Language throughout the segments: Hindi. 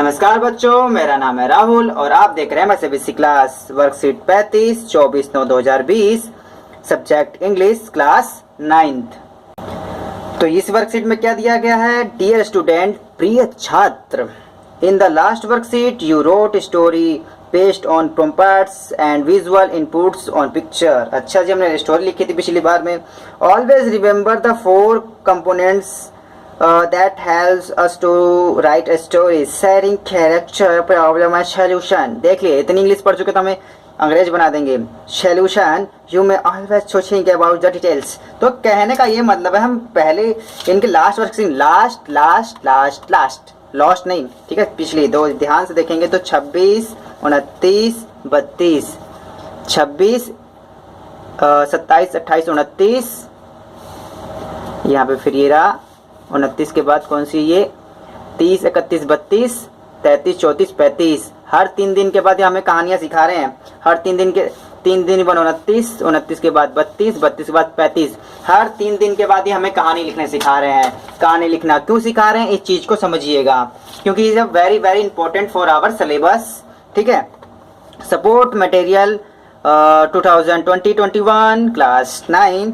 नमस्कार बच्चों, मेरा नाम है राहुल और आप देख रहे हैं CBSE class worksheet 35 24/9/2020 subject English class 9th। तो इस वर्कशीट में क्या दिया गया है? डियर स्टूडेंट, प्रिय छात्र, in the last worksheet you wrote story based on prompts and visual inputs on picture. अच्छा जी, हमने स्टोरी लिखी थी पिछली बार में। Always remember the 4 components that helps us to write a story, sharing character, problem and solution। देख लिए, इतनी इंग्लिश पढ़ चुके तो हमें अंग्रेज बना देंगे। solution you may always think about the details। तो कहने का ये मतलब है, हम पहले इनके लास्ट वर्क से लास्ट लॉस्ट नहीं, ठीक है, पिछली दो ध्यान से देखेंगे तो 26, 29, 32, 26, 27, 28, 29, यहाँ पे फिर ये रहा 29 के बाद कौन सी ये 30, 31, 32, 33, 34, 35। हर 3 दिन के बाद ये हमें कहानियाँ सिखा रहे हैं। हर 3 दिन के 3 दिन बाद 29, 29 के बाद 32, 32 के बाद 35। हर 3 दिन के बाद ये हमें कहानी लिखने सिखा रहे हैं। कहानी लिखना क्यों सिखा रहे हैं, इस चीज़ को समझिएगा, क्योंकि is very very important for our syllabus. ठीक है, सपोर्ट मटेरियल 2020-21 क्लास 9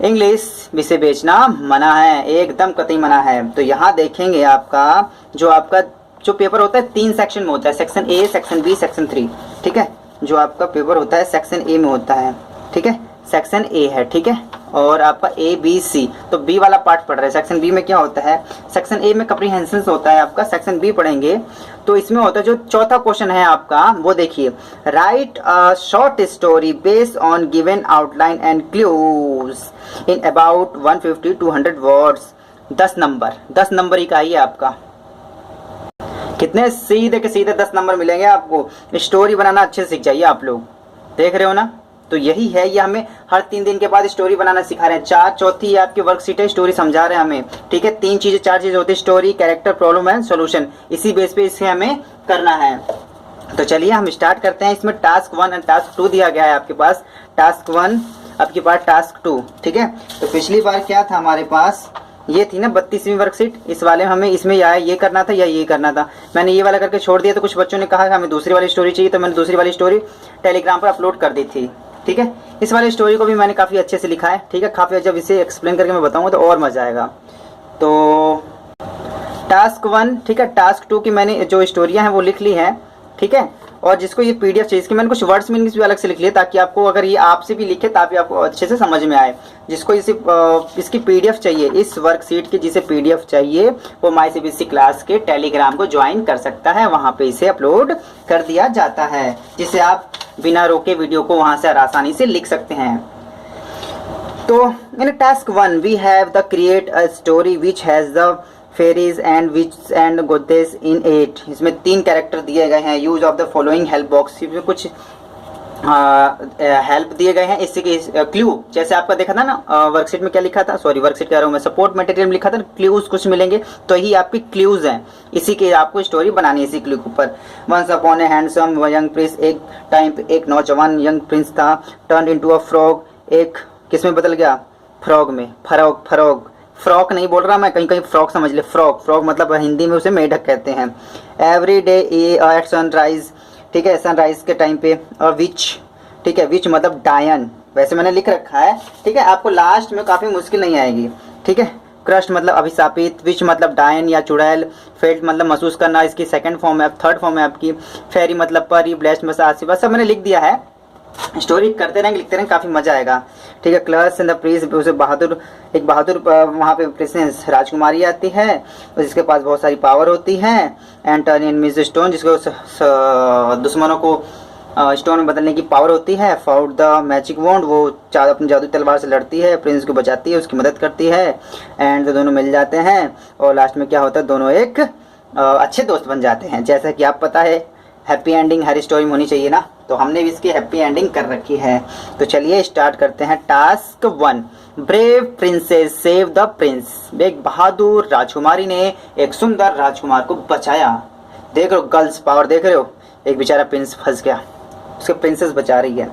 इंग्लिश विषय बेचना मना है, एकदम कतई मना है। तो यहाँ देखेंगे आपका जो पेपर होता है 3 सेक्शन में होता है, section A, section B, section 3। ठीक है, जो आपका पेपर होता है सेक्शन ए में होता है। ठीक है, सेक्शन ए है, ठीक है, और आपका ए बी सी, तो बी वाला पार्ट पढ़ रहे हैं। सेक्शन बी में क्या होता है? सेक्शन ए में कम्प्रीहेंशन होता है आपका, सेक्शन बी पढ़ेंगे तो इसमें होता है जो चौथा क्वेश्चन है आपका, वो देखिए, write a short story based on given outline and clues in about 150-200 words. 10 number ही का ही है आपका। कितने सीधे के सीधे 10 नंबर मिलेंगे आपको। स्टोरी बनाना अच्छे से सीख जाइए आप लोग, देख रहे हो ना। तो यही है, ये हमें हर 3 दिन के बाद स्टोरी बनाना सिखा रहे हैं। चौथी आपकी वर्कशीट है, स्टोरी समझा रहे हैं हमें। ठीक है, 4 चीजें होती है, story, character, problem and solution. इसी बेस पे इसे हमें करना है। तो चलिए हम स्टार्ट करते हैं। इसमें टास्क 1 और टास्क 2 दिया गया है आपके पास। टास्क 1 आपके पास, टास्क 2। ठीक है, तो पिछली बार क्या था हमारे पास, ये थी ना 32वीं वर्कशीट। इस वाले हमें इसमें या ये करना था या ये करना था। मैंने ये वाला करके छोड़ दिया, तो कुछ बच्चों ने कहा कि हमें दूसरी वाली स्टोरी चाहिए, तो मैंने दूसरी वाली स्टोरी टेलीग्राम पर अपलोड कर दी थी। ठीक है, इस वाली स्टोरी को भी मैंने काफ़ी अच्छे से लिखा है। ठीक है, काफ़ी, जब इसे एक्सप्लेन करके मैं बताऊंगा तो और मजा आएगा। तो टास्क 1, ठीक है, टास्क 2 की मैंने जो स्टोरियां हैं वो लिख ली हैं। ठीक है, और जिसको ये पीडीएफ चाहिए, इसकी मैंने कुछ वर्ड्स मीनिंग्स भी अलग से लिख लिए, ताकि आपको अगर ये आपसे भी लिखे ताकि आपको अच्छे से समझ में आए। जिसको इसकी पीडीएफ चाहिए, इस वर्कशीट की जिसे पीडीएफ चाहिए, वो माई सीबीएसई क्लास के टेलीग्राम को ज्वाइन कर सकता है। वहाँ पे इसे अपलोड कर दिया जाता है, जिससे आप बिना रोके वीडियो को वहाँ से आसानी से लिख सकते हैं। तो in task 1 we have the create a story which has the fairies and which and goddess in 8। इसमें 3 कैरेक्टर दिए गए हैं। Use of the following help box, इसमें कुछ हेल्प दिए गए हैं। इससे क्लू, जैसे आपका देखा था ना वर्कशीट में क्या लिखा था, सॉरी वर्कशीट कह रहा हूँ मैं, सपोर्ट मटेरियल में लिखा था क्लूज कुछ मिलेंगे, तो यही आपकी क्लूज हैं। इसी के आपको स्टोरी बनानी है, इसी क्लू के ऊपर। Once upon a handsome young prince, एक टाइम पे एक नौजवान यंग प्रिंस था, टर्न इनटू अ फ्रॉग, एक किस में बदल गया? फ्रॉग में। फ्रॉक नहीं बोल रहा मैं, कहीं फ्रॉक समझ ले। फ्रॉक मतलब हिंदी में उसे मेढक कहते हैं। एवरी डे एट सनराइज, ठीक है, सनराइज के टाइम पे। और विच, ठीक है, विच मतलब डायन, वैसे मैंने लिख रखा है। ठीक है, आपको लास्ट में काफ़ी मुश्किल नहीं आएगी। ठीक है, क्रस्ट मतलब अभिशापित, विच मतलब डायन या चुड़ैल, फेल्ट मतलब महसूस करना, इसकी सेकंड फॉर्म है, थर्ड फॉर्म है आपकी। फेरी मतलब परी, ब्लेस्ड मतलब आशीर्वाद। सब मैंने लिख दिया है। स्टोरी करते रहेंगे, लिखते रहेंगे, काफ़ी मजा आएगा। ठीक है, क्लर्स इन द प्रिंस, उसे एक बहादुर वहाँ पे प्रिंसेस राजकुमारी आती है, जिसके पास बहुत सारी पावर होती है। And turn in miss stone, जिसको दुश्मनों को स्टोन में बदलने की पावर होती है। फाउट द मैजिक वॉन्ड, वो अपनी जादू तलवार से लड़ती है, प्रिंस को बचाती है, उसकी मदद करती है। एंड तो दोनों मिल जाते हैं, और लास्ट में क्या होता है, दोनों एक अच्छे दोस्त बन जाते हैं। जैसा कि आप पता है, हैप्पी एंडिंग हर स्टोरी में होनी चाहिए ना, तो हमने भी इसकी हैप्पी एंडिंग कर रखी है। तो चलिए स्टार्ट करते हैं। Task 1, brave princess save the Prince. एक बहादुर राजकुमारी ने एक सुंदर राजकुमार को बचाया। देख रहे हो गर्ल्स पावर, देख रहे हो, एक बेचारा प्रिंस फंस गया, उसके प्रिंसेस बचा रही है।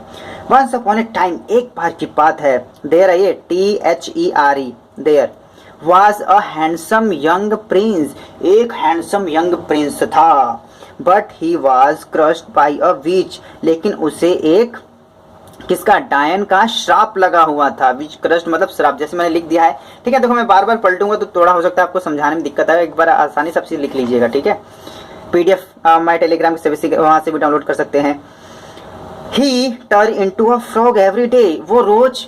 वंस अपॉन ए टाइम, एक बार की बात है, देयर है ये THERE, there. was a handsome young prince, एक हैंडसम यंग प्रिंस था, but he was crushed by a witch, लेकिन उसे एक किसका, डायन का श्राप लगा हुआ था। विच क्रस्ट मतलब श्राप, जैसे मैंने लिख दिया है, ठीक है। देखो मैं बार बार पलटूंगा तो थोड़ा हो सकता है आपको समझाने में दिक्कत आए, एक बार आसानी सब चीज लिख लीजिएगा, ठीक है। पीडीएफ माय टेलीग्राम से वहां से भी डाउनलोड कर सकते हैं। ही turn into a frog every day, वो रोज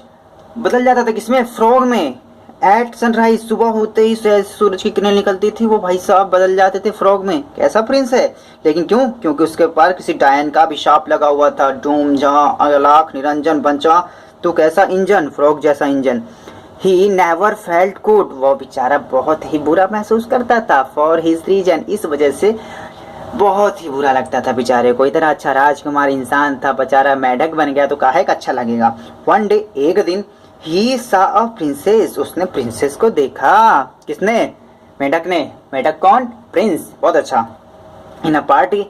बदल जाता था किसमें, फ्रॉग में। एट सनराइज, सुबह होते ही सूरज की किरणें निकलती थी, वो भाई साहब बदल जाते थे फ्रॉग में। कैसा प्रिंस है, लेकिन क्यों, क्योंकि उसके पास किसी डायन का अभिशाप लगा हुआ था। डूम जहां अलाख निरंजन बचा तो कैसा इंजन, फ्रॉग जैसा engine. He never felt good, वो बेचारा बहुत ही बुरा महसूस करता था। फॉर हिज रीजन, इस वजह से बहुत ही बुरा लगता था बेचारे को। इतना अच्छा राजकुमार इंसान था, बेचारा मेढक बन गया तो काहे का अच्छा लगेगा। वन डे, एक दिन, ही सा अ प्रिंसेस, उसने प्रिंसेस को देखा। किसने, मेढक ने। मेढक कौन, प्रिंस, बहुत अच्छा। इन अ पार्टी,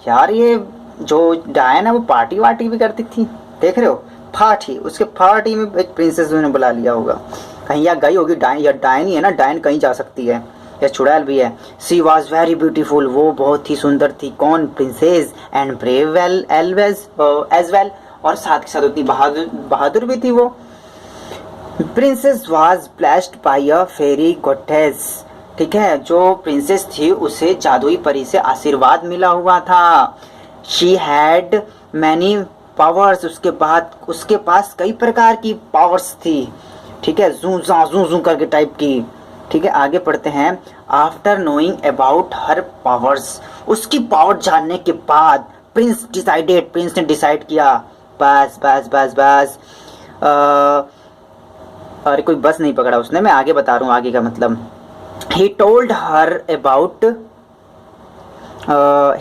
यार ये जो डायन है वो पार्टी वार्टी भी करती थी, देख रहे हो, पार्टी। उसके पार्टी में एक प्रिंसेस ने बुला लिया होगा, कहीं या गई होगी डायन, या डायन ही है ना, डायन कहीं जा सकती है या चुड़ैल भी है। सी वॉज वेरी ब्यूटीफुल, वो बहुत ही सुंदर थी। कौन, princess. And brave well as well, और साथ के साथ उतनी बहादुर भी थी वो। Princess was blessed by a fairy goddess, ठीक है। जो प्रिंसेस थी उसे जादुई परी से आशीर्वाद मिला हुआ था। शी हैड मैनी पावर्स, उसके पास कई प्रकार की पावर्स थी, ठीक है, जू करके टाइप की, ठीक है। आगे पढ़ते हैं। After knowing about her powers, उसकी पावर जानने के बाद प्रिंस ने डिसाइड किया, बस बस बस बस, अरे कोई बस नहीं पकड़ा उसने, मैं आगे बता रहा हूँ आगे का मतलब। He told her about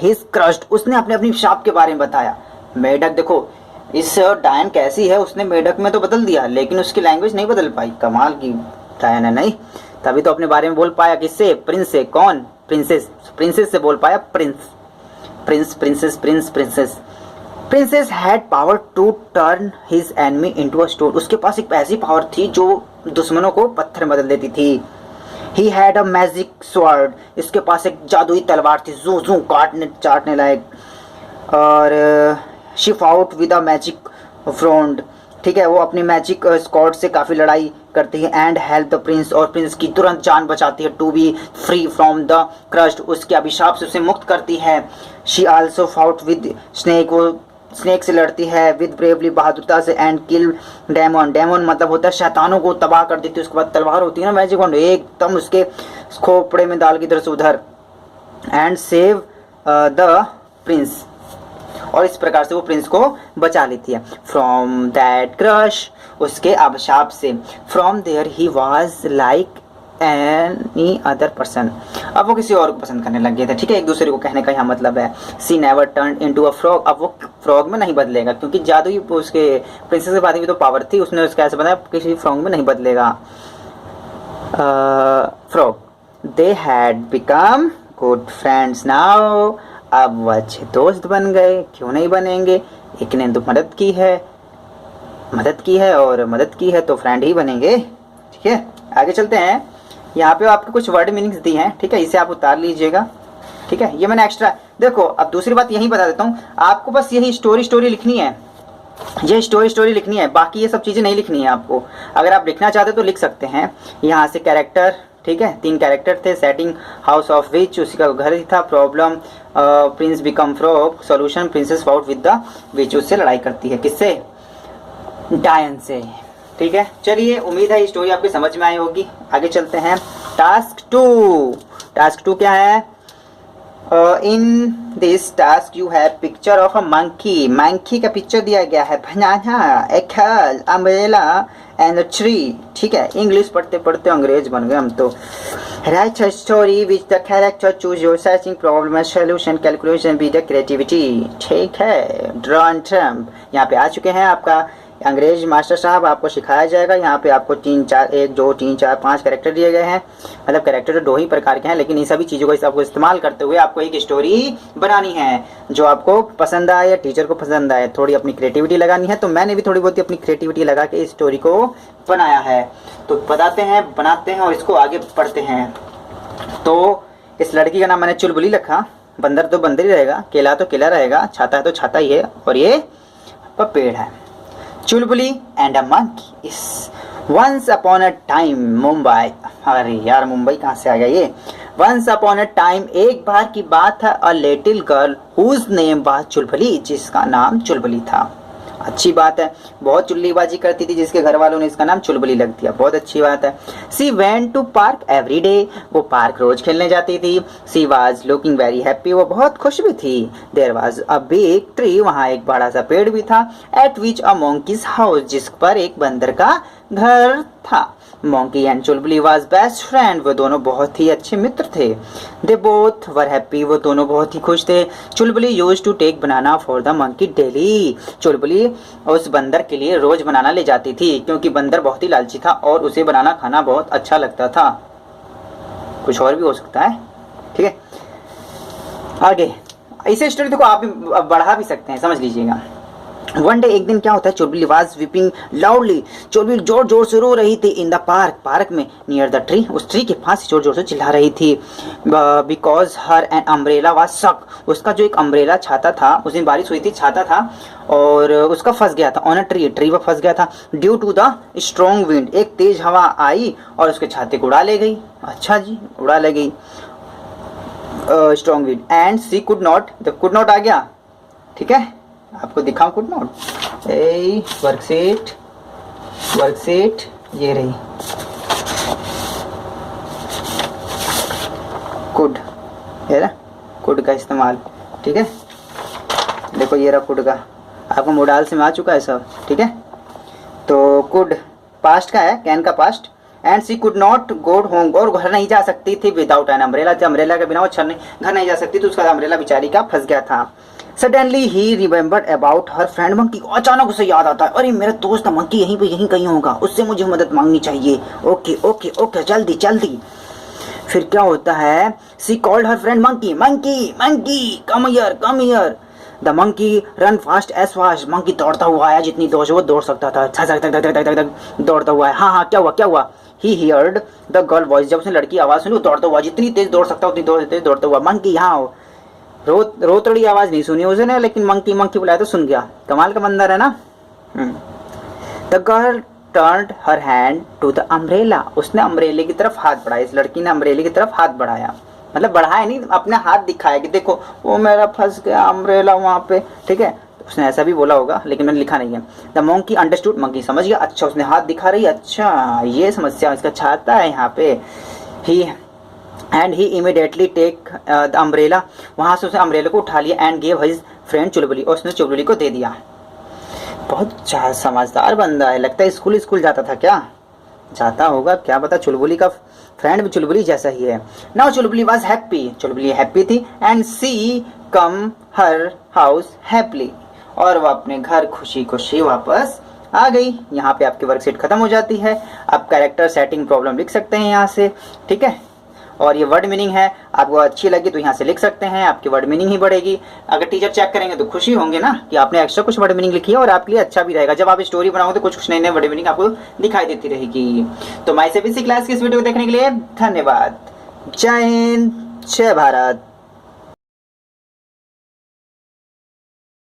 his crust, उसने अपने शाप के बारे में बताया। मेढक देखो, इस डायन कैसी है, उसने मेढक में तो बदल दिया लेकिन उसकी लैंग्वेज नहीं बदल पाई। कमाल की डायन है, नहीं तभी तो अपने बारे में बोल पाया। किससे, प्रिंस से। कौन, प्रिंसेस से बोल पाया। Princess had power to turn his enemy into a stone, उसके पास एक ऐसी पावर थी जो दुश्मनों को पत्थर में बदल देती थी। He had a magic sword, इसके पास एक जादुई तलवार थी, जू चाटने लायक। और she fought with a magic frond, ठीक है, वो अपनी मैजिक स्कॉट से काफी लड़ाई करती है। एंड हेल्प द प्रिंस, और प्रिंस की तुरंत जान बचाती है। To be free from the curse, उसके अभिशाप से उसे मुक्त करती है। She also fought with snake, वो स्नेक से लड़ती है। विद ब्रेवली, बहादुरता से। एंड किल डेमन मतलब होता है शैतानों को तबाह कर देती है। उसके बाद तलवार होती है ना मैजिक वंड, एकदम उसके खोपड़े में डाल के इधर से उधर। एंड सेव द प्रिंस, और इस प्रकार से वो प्रिंस को बचा लेती है। फ्रॉम दैट क्रश, उसके अभिशाप से। From there he was like any other person, अब वो किसी और को पसंद करने लग गए थे, ठीक है। एक दूसरे को कहने का यहाँ मतलब है। She never turn into a frog, अब वो फ्रॉग में नहीं बदलेगा क्योंकि जादू ही उसके प्रिंसेस के बाद भी तो पावर थी, उसने उसका ऐसे बताया किसी फ्रॉग में नहीं बदलेगा। Frog, they had become good friends now, अब वो अच्छे दोस्त बन गए, क्यों नहीं बनेंगे। एक ने तो मदद की है और मदद की है तो फ्रेंड ही बनेंगे, ठीक है। आगे चलते हैं। यहाँ पे आपको कुछ वर्ड मीनिंग्स दी हैं, ठीक है, इसे आप उतार लीजिएगा, ठीक है। ये मैंने एक्स्ट्रा, देखो अब दूसरी बात यही बता देता हूँ आपको, बस यही स्टोरी लिखनी है, ये स्टोरी लिखनी है, बाकी ये सब चीजें नहीं लिखनी है आपको। अगर आप लिखना चाहते तो लिख सकते हैं। यहाँ से कैरेक्टर, ठीक है, 3 कैरेक्टर थे। सेटिंग, हाउस ऑफ विच, उसी का घर ही था। Problem, Prince become frog. Solution, princess fought with the which, उससे लड़ाई करती है, किससे, डायन से, ठीक है। चलिए, उम्मीद है ये स्टोरी आपकी समझ में आई होगी। आगे चलते हैं। टास्क 2 क्या है। In this task you have picture of a monkey का पिक्चर दिया गया है। बनाना, एप्पल, अम्ब्रेला एंड ट्री, ठीक है। इंग्लिश पढ़ते पढ़ते अंग्रेज बन गए हम तो। Right a story which the character choose your searching problem solution calculation with the creativity, ठीक है। ड्रॉ एंड ट्रम्प यहाँ पे आ चुके हैं। आपका अंग्रेज मास्टर साहब आपको सिखाया जाएगा। यहाँ पे आपको 3 4 1 2 3 4 5 कैरेक्टर दिए गए हैं, मतलब कैरेक्टर तो 2 ही प्रकार के हैं, लेकिन इन सभी चीज़ों को आपको इस्तेमाल करते हुए आपको एक स्टोरी बनानी है जो आपको पसंद आए या टीचर को पसंद आए। थोड़ी अपनी क्रिएटिविटी लगानी है, तो मैंने भी थोड़ी बहुत अपनी क्रिएटिविटी लगा के इस स्टोरी को बनाया है। तो बताते हैं, बनाते हैं और इसको आगे पढ़ते हैं। तो इस लड़की का नाम मैंने चुलबुली रखा। बंदर तो बंदर ही रहेगा, केला तो केला रहेगा, छाता है तो छाता ही है, और ये पेड़ है। चुलबुली and a monkey is once upon a time Mumbai. अरे यार मुंबई कहाँ से आ गया ये। वंस अपॉन अ टाइम, एक बार की बात है, a little girl whose name was Chulbuli, जिसका नाम चुलबुली था। अच्छी बात है, बहुत चुल्लीबाजी करती थी जिसके घर वालों ने इसका नाम चुलबुली लग दिया, बहुत अच्छी बात है। She went to park every day, वो पार्क रोज खेलने जाती थी। She was looking very happy, वो बहुत खुश भी थी। There was a big tree, वहाँ एक बड़ा सा पेड़ भी था। At which a monkey's house, जिस पर एक बंदर का घर था। Monkey and Chulbuli was best friend, वो दोनों बहुत ही अच्छे मित्र थे। दे बोथ वर हैप्पी, वो दोनों बहुत ही खुश थे। Chulbuli used to take banana for the monkey daily, Chulbuli उस बंदर के लिए रोज बनाना ले जाती थी, क्योंकि बंदर बहुत ही लालची था और उसे बनाना खाना बहुत अच्छा लगता था। कुछ और भी हो सकता है, ठीक है। आगे इसे स्टोरी देखो आप भी बढ़ा भी सकते हैं, समझ लीजिएगा। वन डे, एक दिन क्या होता है, चुलबुली वाज वीपिंग लाउडली, चुलबुली जोर जोर से रो रही थी। इन द पार्क, पार्क में, नियर द ट्री, उस ट्री के पास जोर जोर से चिल्ला रही थी। Because her an umbrella was सक, उसका जो एक अम्ब्रेला छाता था, उस दिन बारिश हुई थी, छाता था और उसका फंस गया था। ऑन अ ट्री, ट्री पर फंस गया था। Due to the strong wind, एक तेज हवा आई और उसके छाते को उड़ा ले गई। अच्छा जी, उड़ा ले गई strong wind. And she could not, जब कुड नॉट आ गया, ठीक है, आपको दिखाऊं could not, a worksheet, worksheet ये रही कुड, ये रहा कुड का इस्तेमाल, ठीक है। देखो ये रहा कुड का, आपको मोडाल से में आ चुका है सब, ठीक है। तो कुड पास्ट का है, कैन का past. And she could not go home, और घर नहीं जा सकती थी विदाउट एन अम्ब्रेला, अम्ब्रेला के बिना वो घर नहीं जा सकती, तो उसका अम्ब्रेला बेचारी का फंस गया था। Suddenly he remembered about her friend monkey, अचानक उसे याद आता है, अरे मेरा दोस्त मंकी यहीं पे यहीं कहीं होगा, उससे मुझे मदद मांगनी चाहिए। ओके ओके ओके, जल्दी जल्दी। फिर क्या होता है, she called her friend monkey, monkey monkey come here come here. The monkey run fast as fast, monkey दौड़ता हुआ आया, जितनी दौड़ वो दौड़ सकता था, दौड़ता हुआ है। हाँ हाँ, क्या हुआ क्या हुआ। ही हियर्ड द गर्ल वॉइस, जब उसने लड़की आवाज सुनी, वो दौड़ता हुआ, जितनी तेज दौड़ सकता उतनी तेज दौड़ता हुआ। मंकी यहाँ आओ। रोतड़ी आवाज नहीं सुनी उसने, लेकिन मंकी मंकी बुलाया तो सुन गया। कमाल का बंदर है ना। The girl turned her hand to the umbrella, उसने अम्ब्रेले की तरफ हाथ बढ़ाया, इस लड़की ने अम्ब्रेले की तरफ हाथ बढ़ाया, मतलब बढ़ाया नहीं, अपने हाथ दिखाया कि देखो वो मेरा फंस गया अम्ब्रेला वहाँ पे, ठीक है। उसने ऐसा भी बोला होगा, लेकिन मैंने लिखा नहीं है। द मंकी अंडरस्टूड, मंकी समझ गया, अच्छा उसने हाथ दिखा रही है, अच्छा ये समस्या, इसका छाता है यहाँ पे। He and he immediately take the umbrella, वहाँ से उसने अम्ब्रेला को उठा लिया। And gave his friend Chulbuli, और उसने चुलबुली को दे दिया। बहुत समझदार बंदा है, लगता है स्कूल जाता था क्या, जाता होगा क्या पता। चुलबुली का फ्रेंड भी चुलबुली जैसा ही है। Now Chulbuli was happy, Chulbuli happy थी। And she come her house happily, और वह अपने घर खुशी खुशी वापस आ गई। यहाँ पे आपकी वर्कशीट खत्म हो जाती है। आप कैरेक्टर सेटिंग प्रॉब्लम लिख सकते हैं यहाँ से, ठीक है। और ये वर्ड मीनिंग है, आपको अच्छी लगी तो यहाँ से लिख सकते हैं, आपकी वर्ड मीनिंग ही बढ़ेगी। अगर टीचर चेक करेंगे तो खुशी होंगे ना कि आपने एक्स्ट्रा कुछ वर्ड मीनिंग लिखी है, और आपके लिए अच्छा भी रहेगा। जब आप स्टोरी बनाओगे तो कुछ कुछ नई नई वर्ड मीनिंग आपको दिखाई देती रहेगी। तो माय सीबीएसई क्लास की इस वीडियो को देखने के लिए धन्यवाद। जय हिंद, जय भारत।